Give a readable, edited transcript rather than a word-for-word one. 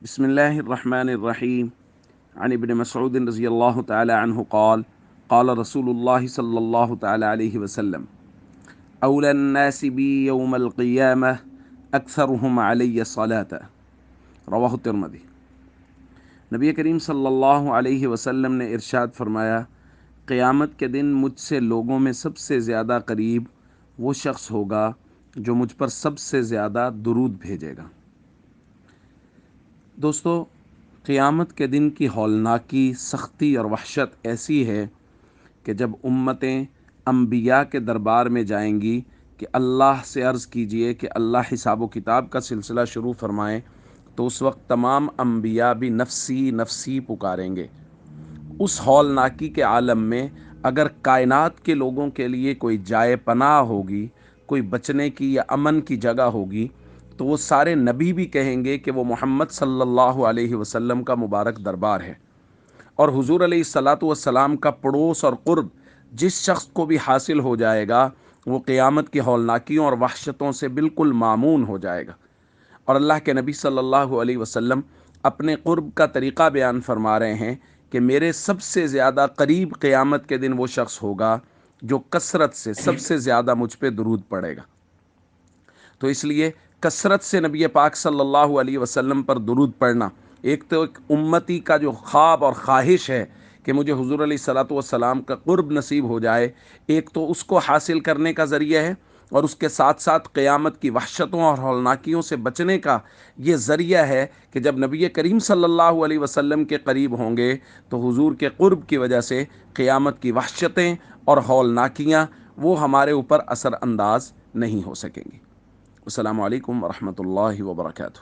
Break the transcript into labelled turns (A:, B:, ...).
A: بسم الله الرحمن الرحيم عن ابن مسعود رضي الله تعالى عنه قال قال رسول الله صلى الله تعالى عليه وسلم أولى الناس بي يوم القيامة أكثرهم علي صلاة رواہ الترمذی۔ نبی کریم صلی اللہ علیہ وسلم نے ارشاد فرمایا، قیامت کے دن مجھ سے لوگوں میں سب سے زیادہ قریب وہ شخص ہوگا جو مجھ پر سب سے زیادہ درود بھیجے گا۔ دوستو، قیامت کے دن کی ہولناکی، سختی اور وحشت ایسی ہے کہ جب امتیں انبیاء کے دربار میں جائیں گی کہ اللہ سے عرض کیجئے کہ اللہ حساب و کتاب کا سلسلہ شروع فرمائیں، تو اس وقت تمام انبیاء بھی نفسی نفسی پکاریں گے۔ اس ہولناکی کے عالم میں اگر کائنات کے لوگوں کے لیے کوئی جائے پناہ ہوگی، کوئی بچنے کی یا امن کی جگہ ہوگی، تو وہ سارے نبی بھی کہیں گے کہ وہ محمد صلی اللہ علیہ وسلم کا مبارک دربار ہے۔ اور حضور علیہ الصلاۃ والسلام کا پڑوس اور قرب جس شخص کو بھی حاصل ہو جائے گا، وہ قیامت کی ہولناکیوں اور وحشتوں سے بالکل مامون ہو جائے گا۔ اور اللہ کے نبی صلی اللہ علیہ وسلم اپنے قرب کا طریقہ بیان فرما رہے ہیں کہ میرے سب سے زیادہ قریب قیامت کے دن وہ شخص ہوگا جو کثرت سے سب سے زیادہ مجھ پہ درود پڑے گا۔ تو اس لیے کثرت سے نبی پاک صلی اللہ علیہ وسلم پر درود پڑھنا ایک تو ایک امتی کا جو خواب اور خواہش ہے کہ مجھے حضور علیہ الصلاۃ والسلام کا قرب نصیب ہو جائے، ایک تو اس کو حاصل کرنے کا ذریعہ ہے، اور اس کے ساتھ ساتھ قیامت کی وحشتوں اور ہولناکیوں سے بچنے کا یہ ذریعہ ہے کہ جب نبی کریم صلی اللہ علیہ وسلم کے قریب ہوں گے تو حضور کے قرب کی وجہ سے قیامت کی وحشتیں اور ہولناکیاں وہ ہمارے اوپر اثر انداز نہیں ہو سکیں گی۔ السلام علیکم ورحمۃ اللہ وبرکاتہ۔